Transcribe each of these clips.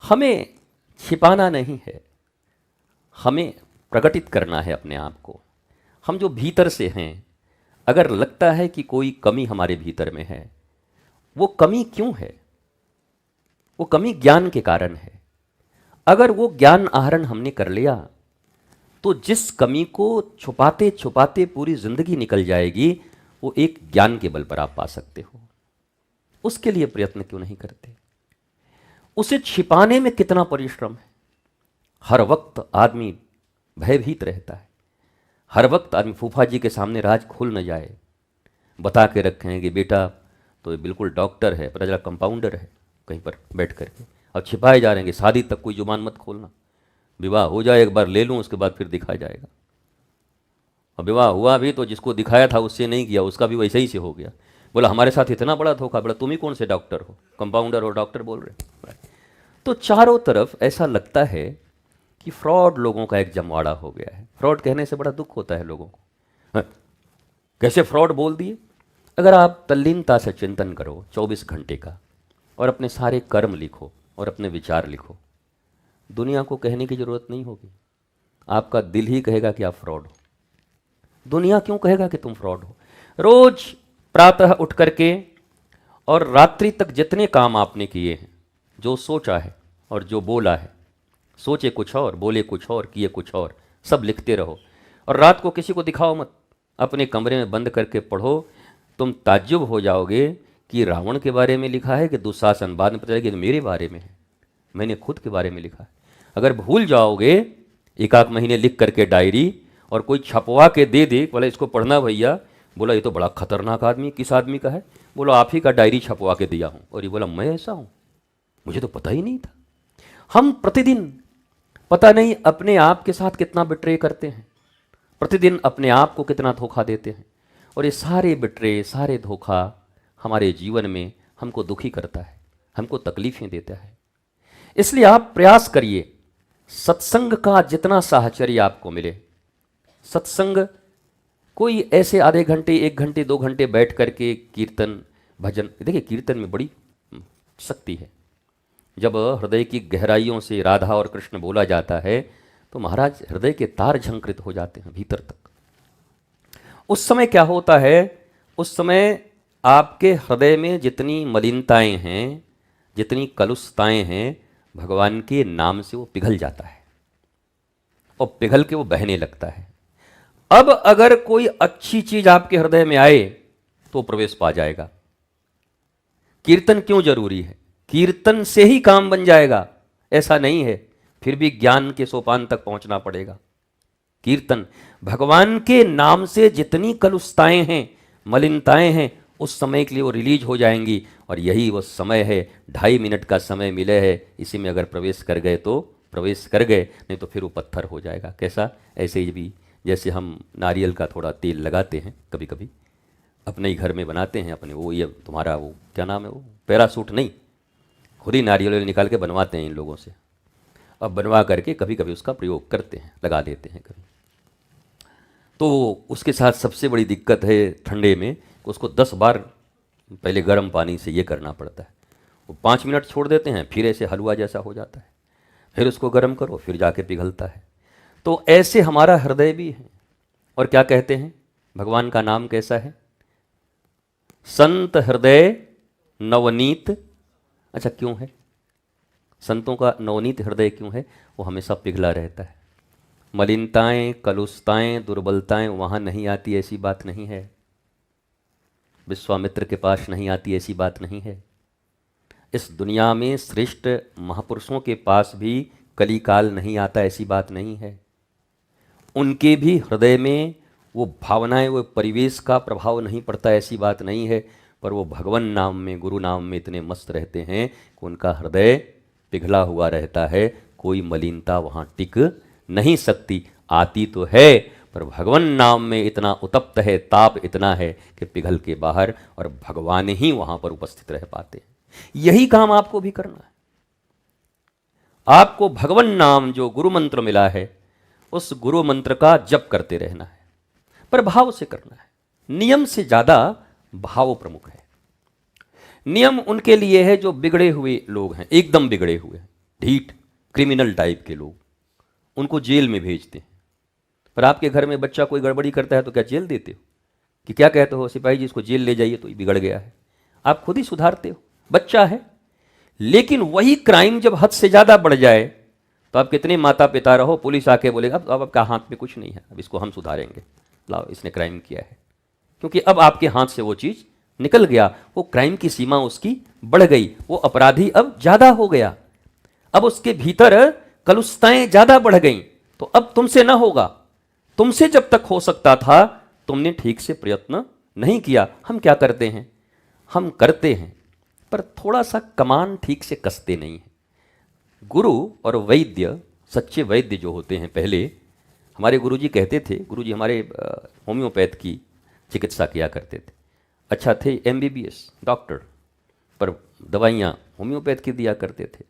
हमें छिपाना नहीं है, हमें प्रकटित करना है अपने आप को। हम जो भीतर से हैं, अगर लगता है कि कोई कमी हमारे भीतर में है, वो कमी क्यों है? वो कमी ज्ञान के कारण है। अगर वो ज्ञान आहरण हमने कर लिया तो जिस कमी को छुपाते छुपाते पूरी जिंदगी निकल जाएगी, वो एक ज्ञान के बल पर आप पा सकते हो। उसके लिए प्रयत्न क्यों नहीं करते? उसे छिपाने में कितना परिश्रम है। हर वक्त आदमी भयभीत रहता है, हर वक्त आदमी फूफा जी के सामने राज खुल न जाए, बता के रखें कि बेटा तो ये बिल्कुल डॉक्टर है, पता चला कंपाउंडर है कहीं पर बैठ करके, और छिपाए जा रहे हैं कि शादी तक कोई जुबान मत खोलना, विवाह हो जाए एक बार ले लूँ उसके बाद फिर दिखाया जाएगा। और विवाह हुआ भी तो जिसको दिखाया था उससे नहीं किया, उसका भी वैसे ही से हो गया। बोला हमारे साथ इतना बड़ा धोखा, बोला तुम ही कौन से डॉक्टर हो, कंपाउंडर हो, डॉक्टर बोल रहे। तो चारों तरफ ऐसा लगता है कि फ्रॉड लोगों का एक जमवाड़ा हो गया है। फ्रॉड कहने से बड़ा दुख होता है लोगों को। हाँ, कैसे फ्रॉड बोल दिए? अगर आप तल्लीनता से चिंतन करो 24 घंटे का, और अपने सारे कर्म लिखो और अपने विचार लिखो, दुनिया को कहने की जरूरत नहीं होगी। आपका दिल ही कहेगा कि आप फ्रॉड हो। दुनिया क्यों कहेगा कि तुम फ्रॉड हो? रोज प्रातः उठ करके और रात्रि तक जितने काम आपने किए हैं, जो सोचा है और जो बोला है, सोचे कुछ और, बोले कुछ और, किए कुछ और, सब लिखते रहो। और रात को किसी को दिखाओ मत, अपने कमरे में बंद करके पढ़ो। तुम ताज्जुब हो जाओगे कि रावण के बारे में लिखा है कि दुशासन, बाद में पता चलेगा कि मेरे बारे में है, मैंने खुद के बारे में लिखा है। अगर भूल जाओगे एक आध महीने लिख करके डायरी, और कोई छपवा के दे दे, बोला इसको पढ़ना भैया, बोला ये तो बड़ा खतरनाक आदमी, किस आदमी का है? बोला आप ही का डायरी छपवा के दिया हूँ। और ये बोला मैं ऐसा हूँ, मुझे तो पता ही नहीं था। हम प्रतिदिन पता नहीं अपने आप के साथ कितना बिट्रे करते हैं, प्रतिदिन अपने आप को कितना धोखा देते हैं। और ये सारे बिट्रे, सारे धोखा हमारे जीवन में हमको दुखी करता है, हमको तकलीफें देता है। इसलिए आप प्रयास करिए, सत्संग का जितना साहचर्य आपको मिले, सत्संग कोई ऐसे आधे घंटे, 1 घंटे, 2 घंटे बैठ करके कीर्तन भजन। देखिए कीर्तन में बड़ी शक्ति है। जब हृदय की गहराइयों से राधा और कृष्ण बोला जाता है तो महाराज हृदय के तार झंकृत हो जाते हैं भीतर तक। उस समय क्या होता है? उस समय आपके हृदय में जितनी मलिनताएं हैं, जितनी कलुषताएं हैं, भगवान के नाम से वो पिघल जाता है और पिघल के वो बहने लगता है। अब अगर कोई अच्छी चीज आपके हृदय में आए तो प्रवेश पा जाएगा। कीर्तन क्यों जरूरी है? कीर्तन से ही काम बन जाएगा ऐसा नहीं है, फिर भी ज्ञान के सोपान तक पहुंचना पड़ेगा। कीर्तन, भगवान के नाम से जितनी कलुषताएं हैं, मलिनताएं हैं, उस समय के लिए वो रिलीज हो जाएंगी। और यही वो समय है, 2.5 मिनट का समय मिले है, इसी में अगर प्रवेश कर गए तो प्रवेश कर गए, नहीं तो फिर वो पत्थर हो जाएगा। कैसा? ऐसे ही भी जैसे हम नारियल का थोड़ा तेल लगाते हैं, कभी कभी अपने ही घर में बनाते हैं, अपने वो ये तुम्हारा वो क्या नाम है, वो पैरासूट नहीं, खुद ही नारियल निकाल के बनवाते हैं इन लोगों से। अब बनवा करके कभी कभी उसका प्रयोग करते हैं, लगा देते हैं कभी। तो उसके साथ सबसे बड़ी दिक्कत है ठंडे में, उसको 10 बार पहले गर्म पानी से ये करना पड़ता है। वो 5 मिनट छोड़ देते हैं, फिर ऐसे हलवा जैसा हो जाता है, फिर उसको गर्म करो, फिर जाके पिघलता है। तो ऐसे हमारा हृदय भी है। और क्या कहते हैं, भगवान का नाम कैसा है? संत हृदय नवनीत। अच्छा क्यों है संतों का नवनीत हृदय? क्यों है? वो हमेशा पिघला रहता है। मलिनताएं, कलुषताएं, दुर्बलताएं वहां नहीं आती, ऐसी बात नहीं है। विश्वामित्र के पास नहीं आती, ऐसी बात नहीं है। इस दुनिया में श्रेष्ठ महापुरुषों के पास भी कलिकाल नहीं आता, ऐसी बात नहीं है। उनके भी हृदय में वो भावनाएं, वो परिवेश का प्रभाव नहीं पड़ता, ऐसी बात नहीं है। पर वो भगवान नाम में, गुरु नाम में इतने मस्त रहते हैं कि उनका हृदय पिघला हुआ रहता है। कोई मलिनता वहाँ टिक नहीं सकती, आती तो है, पर भगवान नाम में इतना उत्तप्त है, ताप इतना है कि पिघल के बाहर, और भगवान ही वहाँ पर उपस्थित रह पाते हैं। यही काम आपको भी करना है। आपको भगवान नाम, जो गुरु मंत्र मिला है, उस गुरु मंत्र का जप करते रहना है, पर भाव से करना है। नियम से ज्यादा भाव प्रमुख है। नियम उनके लिए है जो बिगड़े हुए लोग हैं, एकदम बिगड़े हुए हैं। ढीठ क्रिमिनल टाइप के लोग, उनको जेल में भेजते हैं। पर आपके घर में बच्चा कोई गड़बड़ी करता है तो क्या जेल देते हो कि क्या कहते हो, सिपाही जी इसको जेल ले जाइए तो ये बिगड़ गया है? आप खुद ही सुधारते हो, बच्चा है। लेकिन वही क्राइम जब हद से ज़्यादा बढ़ जाए तो आप कितने माता पिता रहो, पुलिस आके बोलेगा अब आपका हाथ में कुछ नहीं है, अब इसको हम सुधारेंगे, लाओ इसने क्राइम किया है। क्योंकि अब आपके हाथ से वो चीज़ निकल गया, वो क्राइम की सीमा उसकी बढ़ गई, वो अपराधी अब ज़्यादा हो गया, अब उसके भीतर कलुषताएं ज़्यादा बढ़ गई, तो अब तुमसे ना होगा। तुमसे जब तक हो सकता था तुमने ठीक से प्रयत्न नहीं किया। हम क्या करते हैं, हम करते हैं पर थोड़ा सा कमान ठीक से कसते नहीं हैं। गुरु और वैद्य, सच्चे वैद्य जो होते हैं, पहले हमारे गुरुजी कहते थे, गुरुजी हमारे होम्योपैथ की चिकित्सा किया करते थे, अच्छा थे एमबीबीएस डॉक्टर, पर दवाइयाँ होम्योपैथ की दिया करते थे।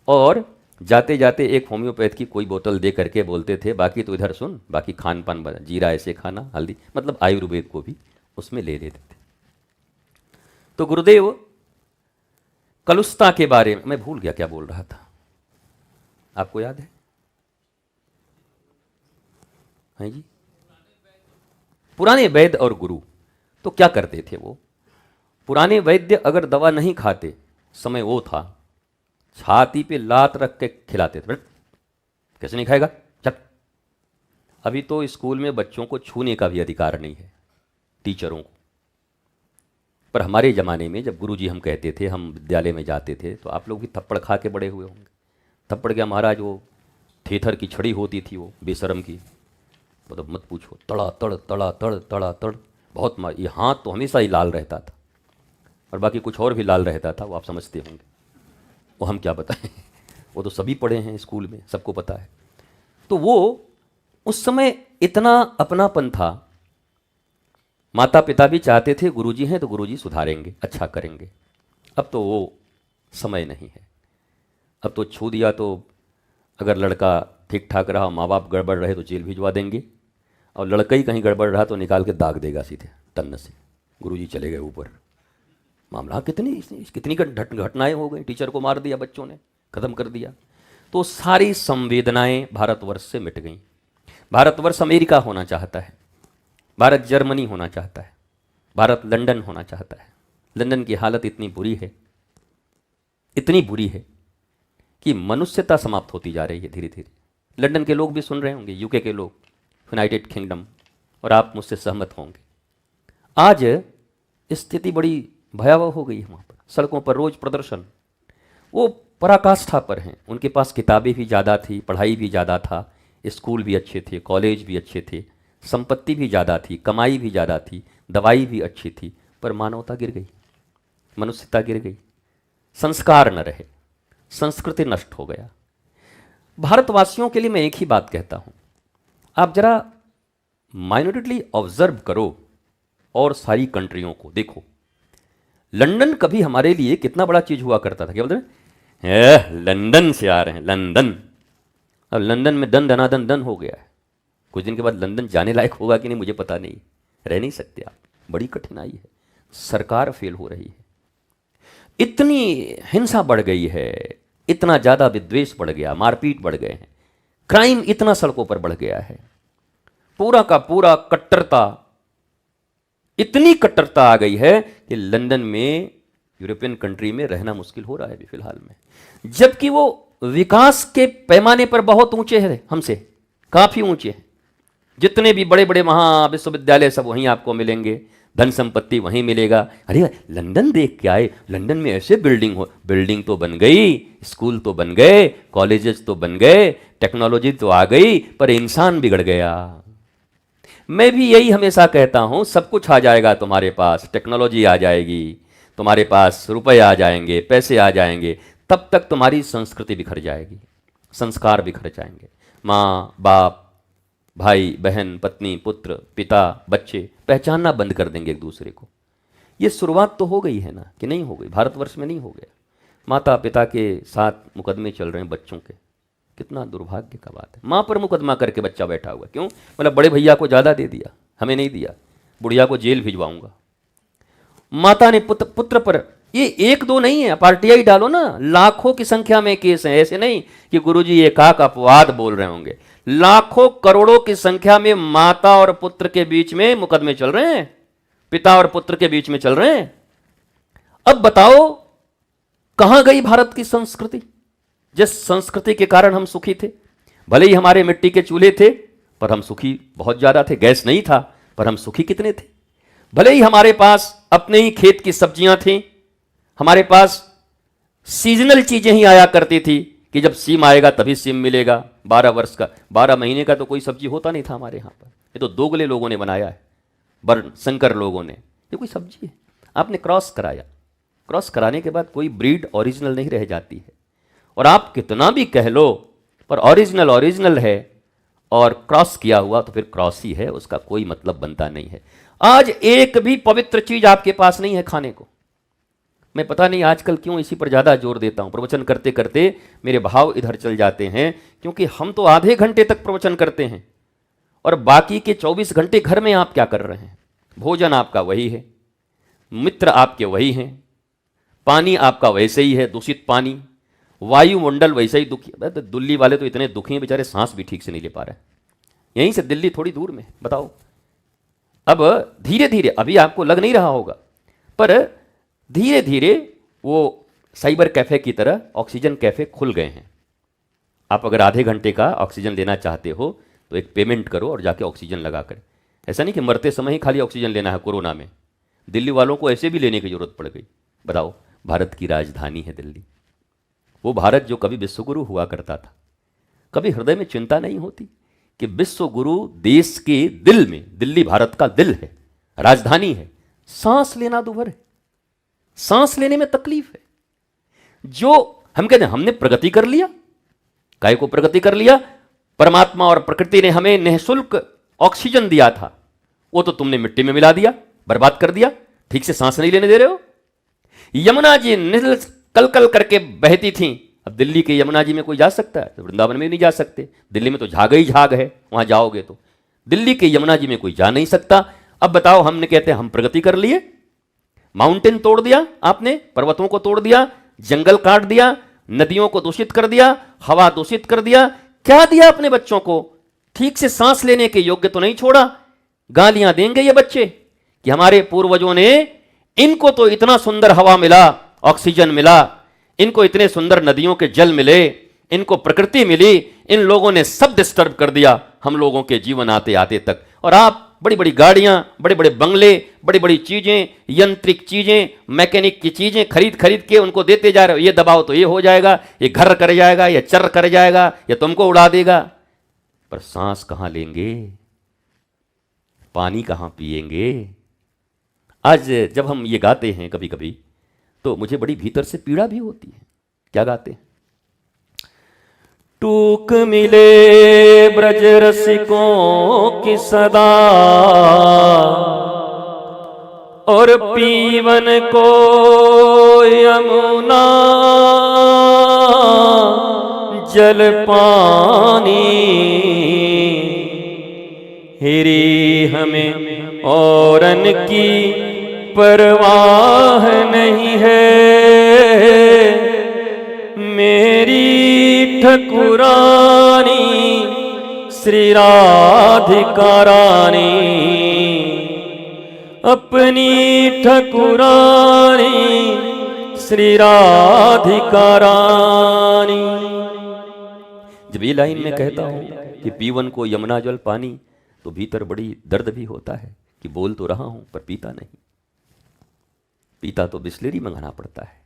और जाते जाते एक होम्योपैथ की कोई बोतल दे करके बोलते थे बाकी तो इधर सुन, बाकी खान पान बना, जीरा ऐसे खाना, हल्दी, मतलब आयुर्वेद को भी उसमें ले लेते थे। तो गुरुदेव कलुषता के बारे में, मैं भूल गया क्या बोल रहा था, आपको याद है? हाँ जी, पुराने वैद्य और गुरु तो क्या करते थे वो? पुराने वैद्य अगर दवा नहीं खाते, समय वो था छाती पे लात रख के खिलाते थे, कैसे नहीं खाएगा चल। अभी तो स्कूल में बच्चों को छूने का भी अधिकार नहीं है, टीचरों को। पर हमारे ज़माने में जब गुरुजी हम कहते थे, हम विद्यालय में जाते थे, तो आप लोग भी थप्पड़ खा के बड़े हुए होंगे। थप्पड़ क्या महाराज, वो थेथर की छड़ी होती थी वो बेशरम की, मतलब मत पूछो, तड़ा तड़ तड़ा तड़ तड़ा तड़, बहुत मार। ये हाथ तो हमेशा ही लाल रहता था और बाकी कुछ और भी लाल रहता था, वो आप समझते होंगे, वो हम क्या बताएं वो तो सभी पढ़े हैं स्कूल में, सबको पता है। तो वो उस समय इतना अपनापन था, माता पिता भी चाहते थे गुरुजी हैं तो गुरुजी सुधारेंगे, अच्छा करेंगे। अब तो वो समय नहीं है। अब तो छू दिया तो अगर लड़का ठीक ठाक रहा, माँ बाप गड़बड़ रहे तो जेल भिजवा देंगे, और लड़का ही कहीं गड़बड़ रहा तो निकाल के दाग देगा सीधे तन्न से, गुरुजी चले गए ऊपर। मामला कितनी घटनाएं हो गई, टीचर को मार दिया बच्चों ने, ख़त्म कर दिया। तो सारी संवेदनाएं भारतवर्ष से मिट गईं। भारतवर्ष अमेरिका होना चाहता है, भारत जर्मनी होना चाहता है, भारत लंदन होना चाहता है। लंदन की हालत इतनी बुरी है, इतनी बुरी है कि मनुष्यता समाप्त होती जा रही है धीरे धीरे। लंदन के लोग भी सुन रहे होंगे, यूके के लोग, यूनाइटेड किंगडम, और आप मुझसे सहमत होंगे। आज स्थिति बड़ी भयावह हो गई है वहाँ पर, सड़कों पर रोज प्रदर्शन। वो पराकाष्ठा पर हैं, उनके पास किताबें भी ज़्यादा थी, पढ़ाई भी ज़्यादा था, स्कूल भी अच्छे थे, कॉलेज भी अच्छे थे, संपत्ति भी ज़्यादा थी, कमाई भी ज़्यादा थी, दवाई भी अच्छी थी, पर मानवता गिर गई, मनुष्यता गिर गई, संस्कार न रहे, संस्कृति नष्ट हो गया। भारतवासियों के लिए मैं एक ही बात कहता हूँ, आप जरा माइन्यूटली ऑब्जर्व करो और सारी कंट्रियों को देखो। लंदन कभी हमारे लिए कितना बड़ा चीज़ हुआ करता था, क्या बोलते हैं, लंदन से आ रहे हैं लंदन। अब लंदन में दन दनादन दन हो गया है। कुछ दिन के बाद लंदन जाने लायक होगा कि नहीं मुझे पता नहीं, रह नहीं सकते आप, बड़ी कठिनाई है, सरकार फेल हो रही है, इतनी हिंसा बढ़ गई है, इतना ज़्यादा विद्वेष बढ़ गया, मारपीट बढ़ गए हैं, क्राइम इतना सड़कों पर बढ़ गया है, पूरा का पूरा कट्टरता, इतनी कट्टरता आ गई है कि लंदन में, यूरोपियन कंट्री में रहना मुश्किल हो रहा है अभी फिलहाल में। जबकि वो विकास के पैमाने पर बहुत ऊंचे हैं, हमसे काफ़ी ऊंचे हैं। जितने भी बड़े बड़े महाविश्वविद्यालय सब वहीं आपको मिलेंगे, धन संपत्ति वहीं मिलेगा। अरे लंदन देख के आए, लंदन में ऐसे बिल्डिंग तो बन गई, स्कूल तो बन गए, कॉलेजेस तो बन गए, टेक्नोलॉजी तो आ गई, पर इंसान बिगड़ गया। मैं भी यही हमेशा कहता हूं, सब कुछ आ जाएगा तुम्हारे पास, टेक्नोलॉजी आ जाएगी, तुम्हारे पास रुपए आ जाएंगे, पैसे आ जाएंगे, तब तक तुम्हारी संस्कृति बिखर जाएगी, संस्कार बिखर जाएंगे। माँ बाप, भाई बहन, पत्नी पुत्र, पिता बच्चे पहचानना बंद कर देंगे एक दूसरे को। ये शुरुआत तो हो गई है ना, कि नहीं हो गई? भारतवर्ष में नहीं हो गया? माता पिता के साथ मुकदमे चल रहे हैं बच्चों के, कितना दुर्भाग्य का बात है। माँ पर मुकदमा करके बच्चा बैठा हुआ, क्यों? मतलब बड़े भैया को ज़्यादा दे दिया, हमें नहीं दिया, बुढ़िया को जेल भिजवाऊंगा। माता ने पुत्र पर ये एक दो नहीं है, आप आरटीआई डालो ना, लाखों की संख्या में केस हैं। ऐसे नहीं कि गुरुजी एकाक अपवाद बोल रहे होंगे, लाखों करोड़ों की संख्या में माता और पुत्र के बीच में मुकदमे चल रहे हैं, पिता और पुत्र के बीच में चल रहे हैं। अब बताओ कहां गई भारत की संस्कृति, जिस संस्कृति के कारण हम सुखी थे। भले ही हमारे मिट्टी के चूल्हे थे पर हम सुखी बहुत ज्यादा थे, गैस नहीं था पर हम सुखी कितने थे। भले ही हमारे पास अपने ही खेत की सब्जियां थी, हमारे पास सीजनल चीजें ही आया करती थी कि जब सीम आएगा तभी सीम मिलेगा। 12 वर्ष का 12 महीने का तो कोई सब्जी होता नहीं था हमारे यहां पर, ये तो दोगले लोगों ने बनाया है, वर्ण संकर लोगों ने। ये कोई सब्जी है, आपने क्रॉस कराया, क्रॉस कराने के बाद कोई ब्रीड ओरिजिनल नहीं रह जाती है। और आप कितना भी कह लो पर ओरिजिनल ओरिजिनल है और क्रॉस किया हुआ तो फिर क्रॉस ही है, उसका कोई मतलब बनता नहीं है। आज एक भी पवित्र चीज आपके पास नहीं है खाने को। मैं पता नहीं आजकल क्यों इसी पर ज्यादा जोर देता हूं, प्रवचन करते करते मेरे भाव इधर चल जाते हैं, क्योंकि हम तो आधे घंटे तक प्रवचन करते हैं और बाकी के 24 घंटे घर में आप क्या कर रहे हैं। भोजन आपका वही है, मित्र आपके वही हैं, पानी आपका वैसे ही है, दूषित पानी, वायुमंडल वैसे ही दुखी। दिल्ली वाले तो इतने दुखी हैं बेचारे, सांस भी ठीक से नहीं ले पा रहे। यहीं से दिल्ली थोड़ी दूर में, बताओ। अब धीरे धीरे, अभी आपको लग नहीं रहा होगा पर धीरे धीरे वो साइबर कैफे की तरह ऑक्सीजन कैफे खुल गए हैं। आप अगर आधे घंटे का ऑक्सीजन लेना चाहते हो तो एक पेमेंट करो और जाके ऑक्सीजन लगा कर। ऐसा नहीं कि मरते समय ही खाली ऑक्सीजन लेना है। कोरोना में दिल्ली वालों को ऐसे भी लेने की जरूरत पड़ गई। बताओ, भारत की राजधानी है दिल्ली, वो भारत जो कभी विश्वगुरु हुआ करता था। कभी हृदय में चिंता नहीं होती कि विश्वगुरु देश के दिल में, दिल्ली भारत का दिल है, राजधानी है, सांस लेना दूभर है, सांस लेने में तकलीफ है। जो हम कहते हैं हमने प्रगति कर लिया, काय को प्रगति कर लिया, परमात्मा और प्रकृति ने हमें निःशुल्क ऑक्सीजन दिया था, वो तो तुमने मिट्टी में मिला दिया, बर्बाद कर दिया, ठीक से सांस नहीं लेने दे रहे हो। यमुना जी निल कल कल करके बहती थी, अब दिल्ली के यमुना जी में कोई जा सकता है? तो वृंदावन में नहीं जा सकते, दिल्ली में तो झाग ही झाग है, वहां जाओगे तो। दिल्ली के यमुना जी में कोई जा नहीं सकता। अब बताओ, हमने कहते हैं हम प्रगति कर लिए, माउंटेन तोड़ दिया आपने, पर्वतों को तोड़ दिया, जंगल काट दिया, नदियों को दूषित कर दिया, हवा दूषित कर दिया, क्या दिया अपने बच्चों को? ठीक से सांस लेने के योग्य तो नहीं छोड़ा। गालियां देंगे ये बच्चे कि हमारे पूर्वजों ने, इनको तो इतना सुंदर हवा मिला, ऑक्सीजन मिला, इनको इतने सुंदर नदियों के जल मिले, इनको प्रकृति मिली, इन लोगों ने सब डिस्टर्ब कर दिया हम लोगों के जीवन आते आते तक। और आप बड़ी बड़ी गाड़ियां, बड़े बड़े बंगले, बड़ी बड़ी चीजें, यंत्रिक चीजें, मैकेनिक की चीजें खरीद खरीद के उनको देते जा रहे हो। ये दबाओ तो ये हो जाएगा, ये घर कर जाएगा, ये चर कर जाएगा, ये तुमको उड़ा देगा। पर सांस कहां लेंगे, पानी कहां पिएंगे? आज जब हम ये गाते हैं कभी कभी तो मुझे बड़ी भीतर से पीड़ा भी होती है। क्या गाते हैं? टूक मिले ब्रज रसिकों की सदा, और पीवन को यमुना जल पानी। हिरी हमें औरन की परवाह नहीं है, मेरी ठकुरानी श्री राधिका रानी, अपनी ठकुरानी श्री राधिका रानी। जब ये लाइन में कहता हूं कि पीवन को यमुना जल पानी, तो भीतर बड़ी दर्द भी होता है कि बोल तो रहा हूं पर पीता नहीं। पीता तो बिस्लेरी मंगाना पड़ता है,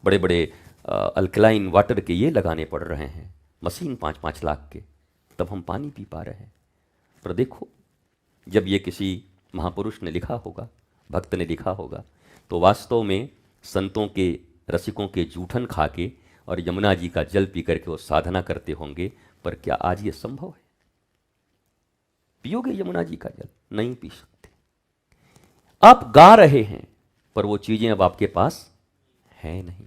बड़े बड़े अल्कलाइन वाटर के ये लगाने पड़ रहे हैं, मशीन 5-5 लाख के, तब हम पानी पी पा रहे हैं। पर देखो, जब ये किसी महापुरुष ने लिखा होगा, भक्त ने लिखा होगा, तो वास्तव में संतों के, रसिकों के जूठन खा के और यमुना जी का जल पी करके वो साधना करते होंगे। पर क्या आज ये संभव है? पियोगे यमुना जी का जल? नहीं पी सकते। आप गा रहे हैं पर वो चीजें अब आपके पास है नहीं।